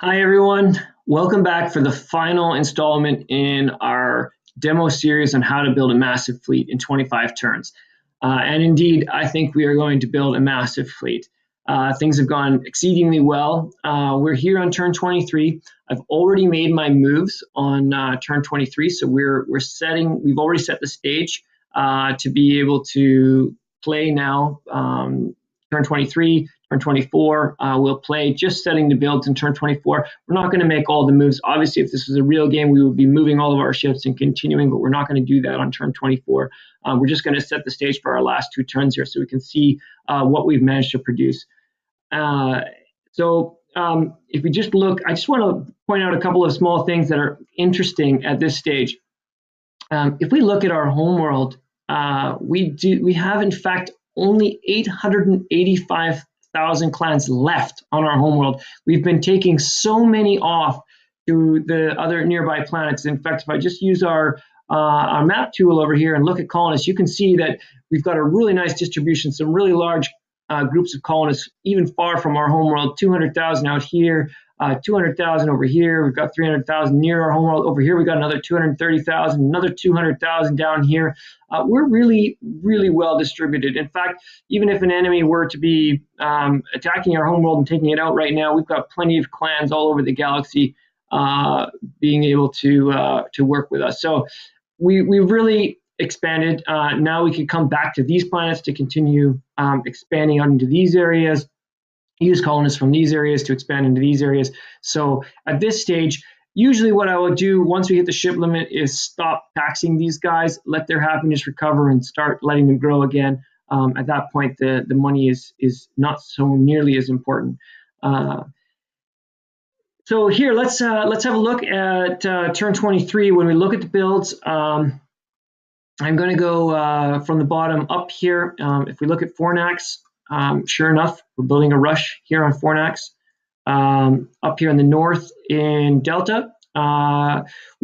Hi, everyone. Welcome back for the final installment in our demo series on how to build a massive fleet in 25 turns. And indeed, I think we are going to build a massive fleet. Things have gone exceedingly well. We're here on turn 23. I've already made my moves on turn 23, so we've already set the stage to be able to play now. Turn 23, turn 24, we'll play just setting the builds in turn 24. We're not going to make all the moves. Obviously, if this was a real game, we would be moving all of our ships and continuing, but we're not going to do that on turn 24. We're just going to set the stage for our last two turns here so we can see what we've managed to produce. If we just look, I just want to point out a couple of small things that are interesting at this stage. If we look at our homeworld, we have, in fact, only 885,000 clans left on our homeworld. We've been taking so many off to the other nearby planets. In fact, if I just use our map tool over here and look at colonists, you can see that we've got a really nice distribution, some really large groups of colonists, even far from our homeworld, 200,000 out here, 200,000 over here. We've got 300,000 near our homeworld. Over here, we've got another 230,000, another 200,000 down here. We're really, really well distributed. In fact, even if an enemy were to be attacking our homeworld and taking it out right now, we've got plenty of clans all over the galaxy being able to work with us. So we've really expanded. Now we can come back to these planets to continue expanding out into these areas, use colonists from these areas to expand into these areas. So at this stage, usually what I would do once we hit the ship limit is stop taxing these guys, let their happiness recover, and start letting them grow again. At that point, the money is not so nearly as important. So here, let's have a look at turn 23. When we look at the builds, I'm going to go from the bottom up here. If we look at Fornax, sure enough, we're building a rush here on Fornax. Up here in the north in Delta, I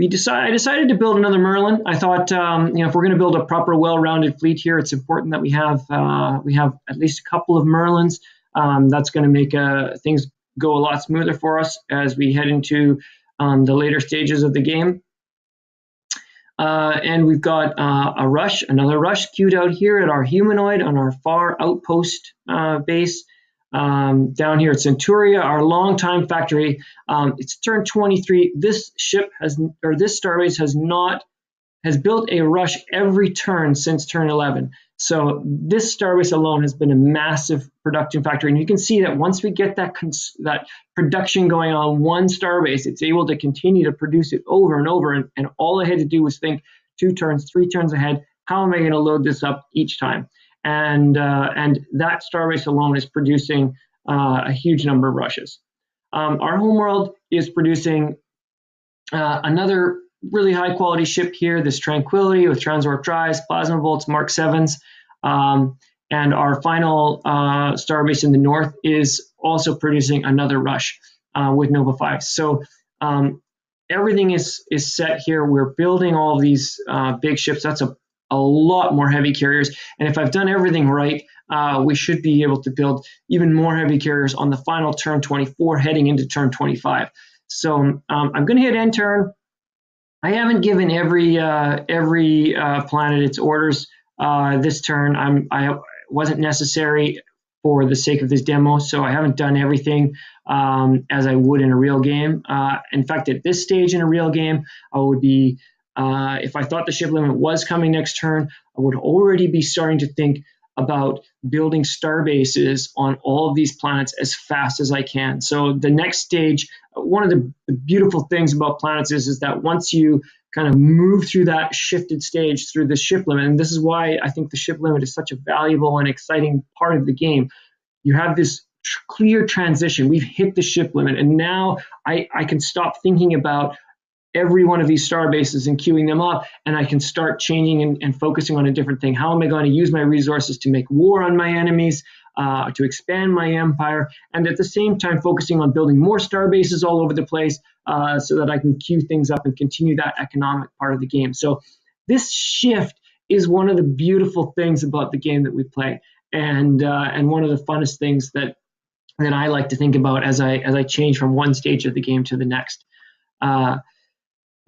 decided to build another Merlin. I thought, if we're going to build a proper, well-rounded fleet here, it's important that we have at least a couple of Merlins. That's going to make things go a lot smoother for us as we head into the later stages of the game. And we've got another rush queued out here at our humanoid on our far outpost base. Down here at Centuria, our longtime factory. It's turn 23. This starbase has built a rush every turn since turn 11. So this starbase alone has been a massive production factory, and you can see that once we get that production going on one starbase, it's able to continue to produce it over and over. And all I had to do was think 2 turns, 3 turns ahead. How am I going to load this up each time? And that starbase alone is producing a huge number of rushes. Our homeworld is producing another really high quality ship here, this Tranquility with transwarp drives, plasma bolts, Mark 7s. And our final starbase in the north is also producing another rush with Nova 5. So everything is set here. We're building all of these big ships. That's a lot more heavy carriers. And if I've done everything right, we should be able to build even more heavy carriers on the final turn 24 heading into turn 25. So I'm going to hit end turn. I haven't given every planet its orders this turn. I wasn't necessary for the sake of this demo, so I haven't done everything as I would in a real game. In fact, at this stage in a real game, I would be, if I thought the ship limit was coming next turn, I would already be starting to think about building star bases on all of these planets as fast as I can. So the next stage, one of the beautiful things about planets is that once you kind of move through that shifted stage through the ship limit, and this is why I think the ship limit is such a valuable and exciting part of the game, you have this clear transition. We've hit the ship limit, and now I can stop thinking about every one of these star bases and queuing them up, and I can start changing and focusing on a different thing. How am I going to use my resources to make war on my enemies, to expand my empire, and at the same time focusing on building more star bases all over the place so that I can queue things up and continue that economic part of the game. So this shift is one of the beautiful things about the game that we play, and one of the funnest things that that I like to think about as I change from one stage of the game to the next.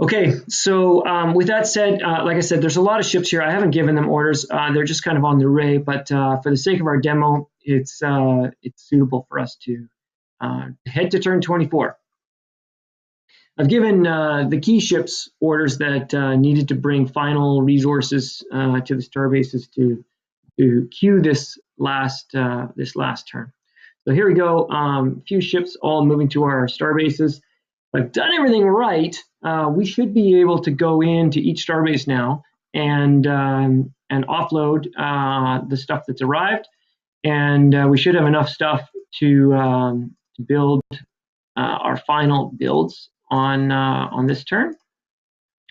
Okay, so with that said, like I said, there's a lot of ships here. I haven't given them orders. They're just kind of on the array, but for the sake of our demo, it's suitable for us to head to turn 24. I've given the key ships orders that needed to bring final resources to the star bases to queue this last turn. So here we go. A few ships all moving to our star bases. If I've done everything right, we should be able to go into each starbase now and offload the stuff that's arrived, and we should have enough stuff to build our final builds on this turn.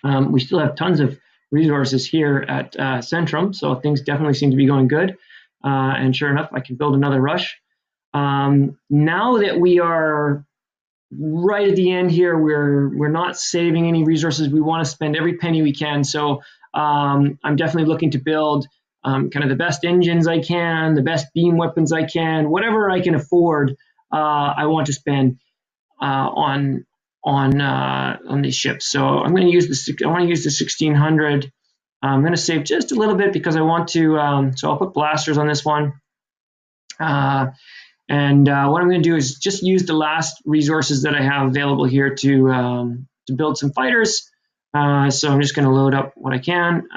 We still have tons of resources here at Centrum, so things definitely seem to be going good. And sure enough, I can build another rush. Now that we are right at the end here, we're not saving any resources. We want to spend every penny we can. So I'm definitely looking to build kind of the best engines I can, the best beam weapons I can, whatever I can afford. I want to spend on these ships. So I'm going to use the 1600. I'm going to save just a little bit because I want to. So I'll put blasters on this one. And what I'm going to do is just use the last resources that I have available here to build some fighters. So I'm just going to load up what I can.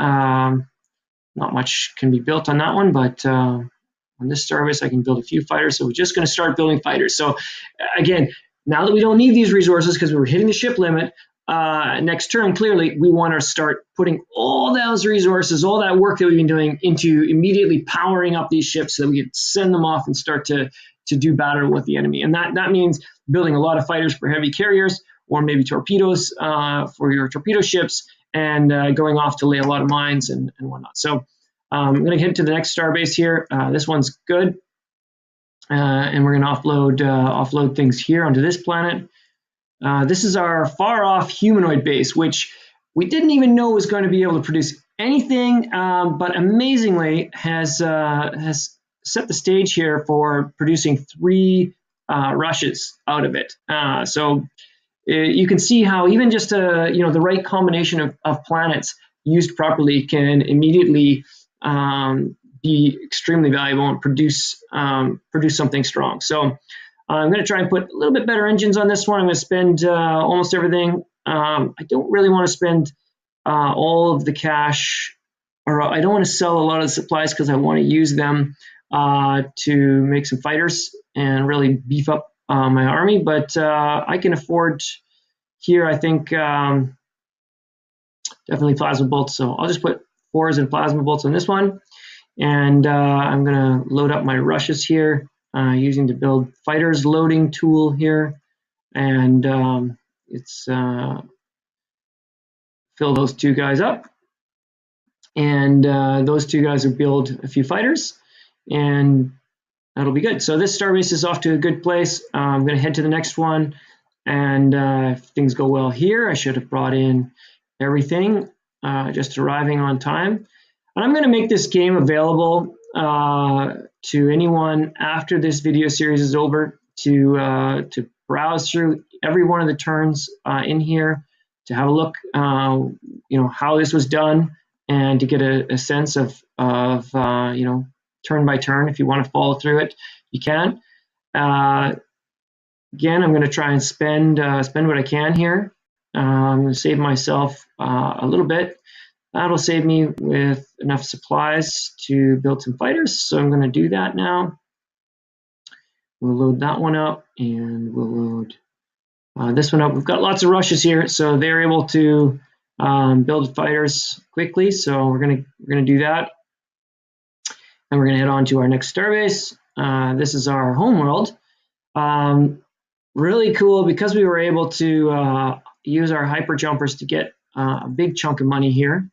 Not much can be built on that one, but on this starbase I can build a few fighters. So we're just going to start building fighters. So again, now that we don't need these resources because we're hitting the ship limit, next turn, clearly, we want to start putting all those resources, all that work that we've been doing into immediately powering up these ships so that we can send them off and start to do battle with the enemy. And that means building a lot of fighters for heavy carriers or maybe torpedoes for your torpedo ships and going off to lay a lot of mines and whatnot. So I'm going to head to the next starbase here. This one's good. And we're going to offload things here onto this planet. This is our far off humanoid base, which we didn't even know was going to be able to produce anything, but amazingly has set the stage here for producing 3 rushes out of it. So you can see how even just the right combination of planets used properly can immediately be extremely valuable and produce something strong. So I'm going to try and put a little bit better engines on this one. I'm going to spend almost everything. I don't really want to spend all of the cash, or I don't want to sell a lot of the supplies because I want to use them to make some fighters and really beef up my army. But I can afford here, I think, definitely plasma bolts. So I'll just put 4s and plasma bolts on this one. And I'm going to load up my rushes here using the build fighters loading tool here. And it's fill those 2 guys up. And those 2 guys will build a few fighters. And that'll be good. So this starbase is off to a good place. I'm going to head to the next one. And if things go well here, I should have brought in everything, just arriving on time. And I'm going to make this game available to anyone after this video series is over to browse through every one of the turns in here, to have a look, how this was done, and to get a sense of turn by turn. If you want to follow through it, you can. Again, I'm going to try and spend what I can here. I'm going to save myself a little bit. That'll save me with enough supplies to build some fighters. So I'm going to do that now. We'll load that one up, and we'll load this one up. We've got lots of rushes here, so they're able to build fighters quickly. So we're going to do that, and we're going to head on to our next starbase. This is our homeworld. Really cool because we were able to use our hyper jumpers to get a big chunk of money here.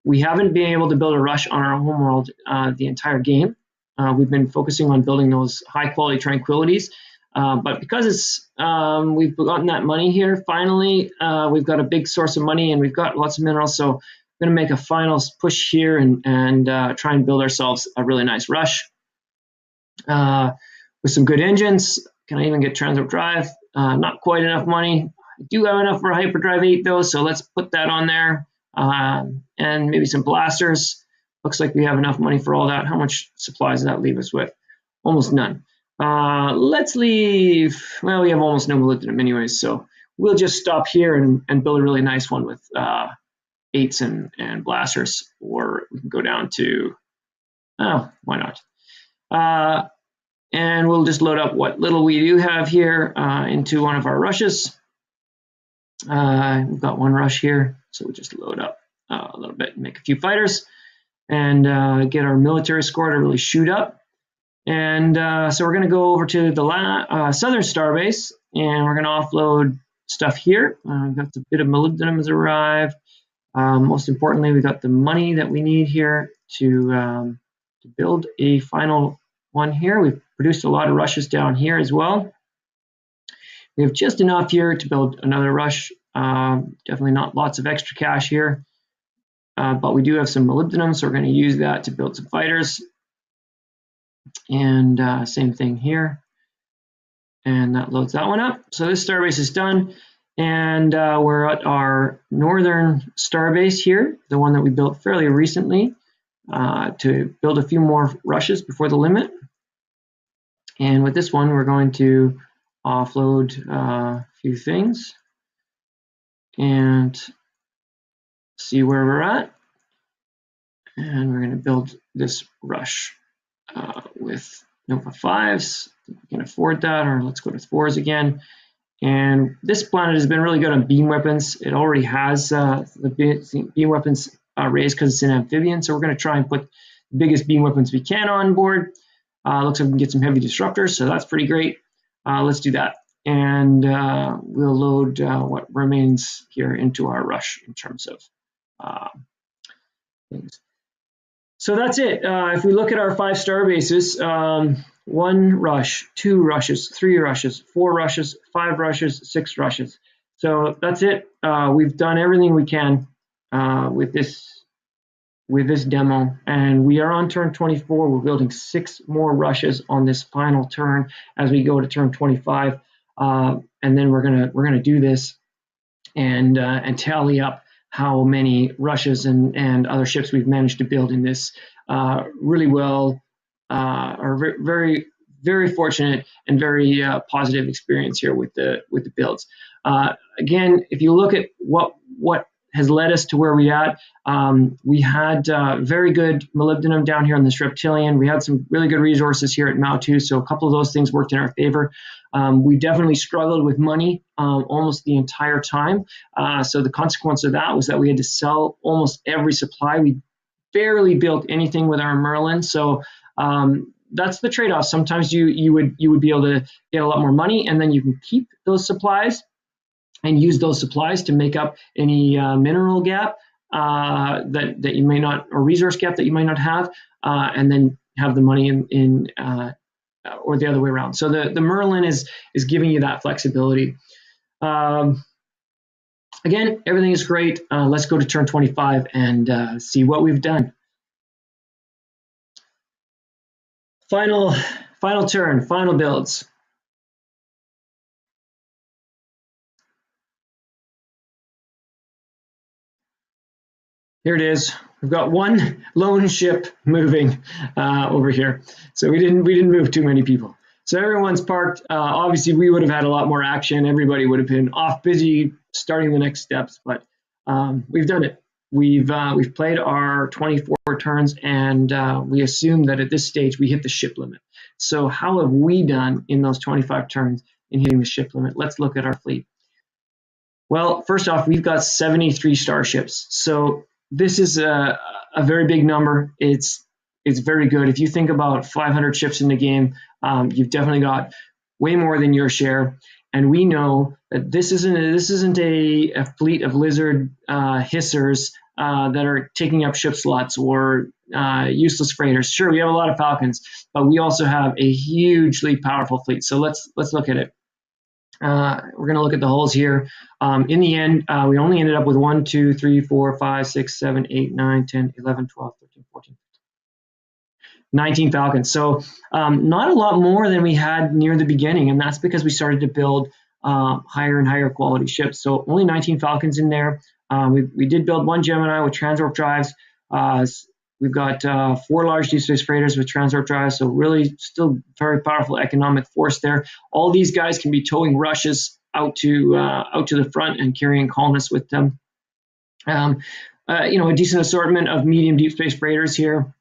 We haven't been able to build a rush on our homeworld the entire game. We've been focusing on building those high quality tranquilities, but because we've gotten that money here, finally we've got a big source of money and we've got lots of minerals. So we're going to make a final push here and try and build ourselves a really nice rush. with some good engines. Can I even get transit drive? Not quite enough money. I do have enough for a hyperdrive 8 though, so let's put that on there. And maybe some blasters. Looks like we have enough money for all that. How much supplies does that leave us with? Almost none. Let's leave, well, we have almost no molybdenum anyways, so we'll just stop here and build a really nice one with 8s and blasters, or we can go down to, oh, why not? And we'll just load up what little we do have here into one of our rushes. We've got one rush here, so we'll just load up a little bit and make a few fighters and get our military score to really shoot up. And so we're going to go over to the southern starbase, and we're going to offload stuff here. We've got a bit of molybdenum has arrived. Most importantly, we got the money that we need here to build a final one here. We've produced a lot of rushes down here as well. We have just enough here to build another rush. Definitely not lots of extra cash here, but we do have some molybdenum, so we're going to use that to build some fighters. And same thing here. And that loads that one up. So this starbase is done. And we're at our northern starbase here, the one that we built fairly recently, to build a few more rushes before the limit. And with this one, we're going to offload a few things and see where we're at. And we're going to build this rush with Nova 5s. We can afford that, or let's go to 4s again. And this planet has been really good on beam weapons. It already has the beam weapons raised because it's an amphibian. So we're going to try and put the biggest beam weapons we can on board. Looks like we can get some heavy disruptors, so that's pretty great. Let's do that. And we'll load what remains here into our rush in terms of things. So that's it. If we look at our 5 star bases, 1 rush, 2 rushes, 3 rushes, 4 rushes, 5 rushes, 6 rushes. So that's it. We've done everything we can with this demo, and we are on turn 24. We're building 6 more rushes on this final turn as we go to turn 25, and then we're gonna do this and tally up how many rushes and other ships we've managed to build in this really well, or very, very fortunate and very positive experience here with the builds. Again, if you look at what has led us to where we're at, we had very good molybdenum down here on this reptilian. We had some really good resources here at Mao too, so a couple of those things worked in our favor. We definitely struggled with money almost the entire time. So the consequence of that was that we had to sell almost every supply. We barely built anything with our Merlin. So that's the trade-off. Sometimes you would be able to get a lot more money, and then you can keep those supplies and use those supplies to make up any mineral gap that you may not, or resource gap that you might not have, and then have the money in or the other way around. So the Merlin is giving you that flexibility. Again, everything is great. Let's go to turn 25 and see what we've done. Final turn, final builds. Here it is. We've got one lone ship moving over here. So we didn't move too many people. So everyone's parked. Obviously, we would have had a lot more action. Everybody would have been off busy starting the next steps, but we've done it. We've played our 24 turns, and we assume that at this stage we hit the ship limit. So how have we done in those 25 turns in hitting the ship limit? Let's look at our fleet. Well, first off, we've got 73 starships. So this is a very big number. It's very good. If you think about 500 ships in the game, you've definitely got way more than your share. And we know that this isn't a fleet of lizard hissers that are taking up ship slots or useless freighters. Sure, we have a lot of Falcons, but we also have a hugely powerful fleet. So let's look at it. We're going to look at the hulls here. In the end, we only ended up with 1, 2, 3, 4, 5, 6, 7, 8, 9, 10, 11, 12, 13, 14, 19 Falcons. So not a lot more than we had near the beginning, and that's because we started to build higher and higher quality ships. So only 19 Falcons in there. We did build one Gemini with transwarp drives. We've got 4 large deep space freighters with transwarp drives, so really still very powerful economic force there. All these guys can be towing rushes out to the front and carrying colonists with them. A decent assortment of medium deep space freighters here.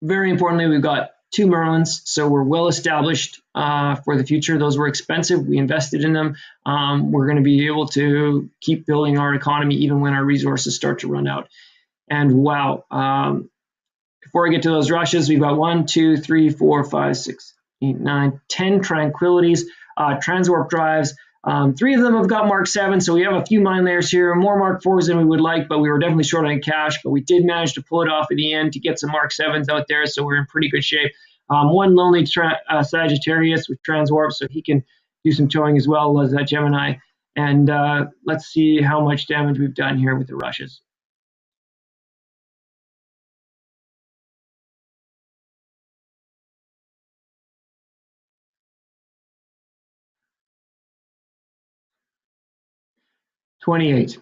Very importantly, we've got 2 Merlins, so we're well established for the future. Those were expensive. We invested in them. We're going to be able to keep building our economy even when our resources start to run out. And wow, before I get to those rushes, we've got 1, 2, 3, 4, 5, 6, 8, 9, 10 Tranquilities, transwarp drives. 3 of them have got Mark 7, so we have a few mine layers here, more Mark 4s than we would like, but we were definitely short on cash, but we did manage to pull it off at the end to get some Mark 7s out there, so we're in pretty good shape. 1 lonely Sagittarius with transwarp, so he can do some towing as well as that Gemini. And let's see how much damage we've done here with the rushes. $28.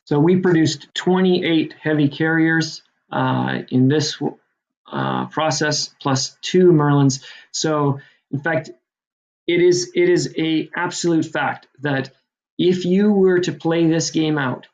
So we produced 28 heavy carriers in this process, plus 2 Merlins. So in fact, it is a absolute fact that if you were to play this game out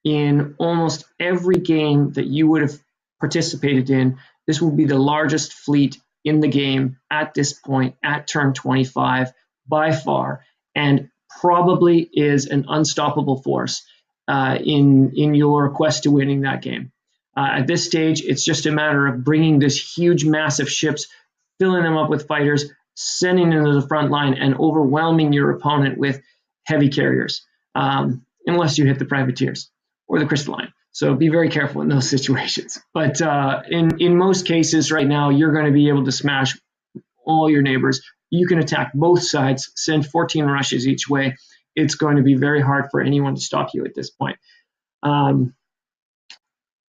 in almost every game that you would have participated in, this will be the largest fleet in the game at this point, at turn 25 by far, and probably is an unstoppable force in your quest to winning that game. At this stage, it's just a matter of bringing this huge, massive ships, filling them up with fighters, sending them to the front line, and overwhelming your opponent with heavy carriers, unless you hit the privateers or the crystalline. So be very careful in those situations. But in most cases right now, you're going to be able to smash all your neighbors. You can attack both sides, send 14 rushes each way. It's going to be very hard for anyone to stop you at this point. And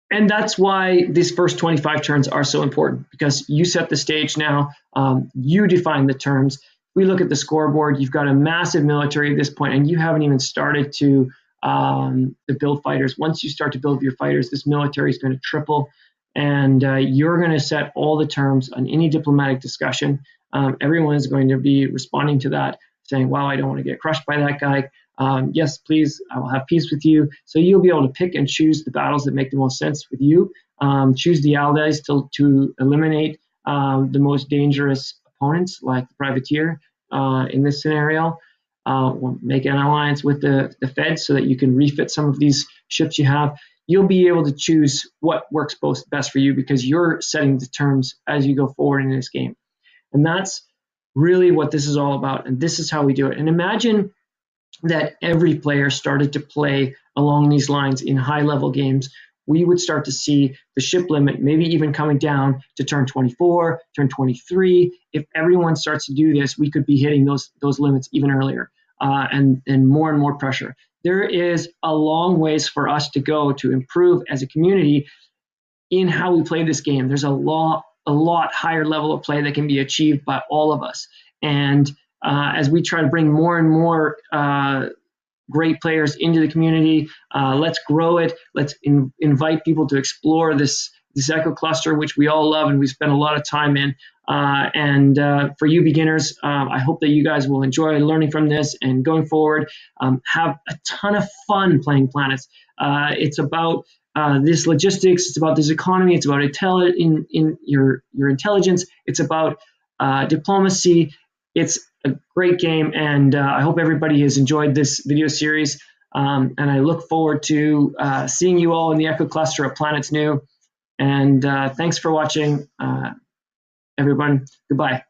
that's why these first 25 turns are so important, because you set the stage now. You define the terms. We look at the scoreboard. You've got a massive military at this point, and you haven't even started to build fighters. Once you start to build your fighters, this military is going to triple, and you're going to set all the terms on any diplomatic discussion. Everyone is going to be responding to that, saying, wow, I don't want to get crushed by that guy. Yes, please, I will have peace with you. So you'll be able to pick and choose the battles that make the most sense with you. Choose the allies to eliminate the most dangerous opponents, like the privateer in this scenario. Make an alliance with the Fed so that you can refit some of these ships you have. You'll be able to choose what works best for you, because you're setting the terms as you go forward in this game. And that's really what this is all about. And this is how we do it. And imagine that every player started to play along these lines in high-level games. We would start to see the ship limit maybe even coming down to turn 24, turn 23. If everyone starts to do this, we could be hitting those limits even earlier, and more pressure. There is a long ways for us to go to improve as a community in how we play this game. There's a lot higher level of play that can be achieved by all of us. And as we try to bring more and more great players into the community, let's grow it. Let's invite people to explore this echo cluster, which we all love and we spend a lot of time in. And for you beginners, I hope that you guys will enjoy learning from this and going forward. Have a ton of fun playing planets. It's about this logistics. It's about this economy. It's about in your intelligence. It's about diplomacy. It's a great game, and I hope everybody has enjoyed this video series. And I look forward to seeing you all in the Echo Cluster of Planets New. And thanks for watching, everyone. Goodbye.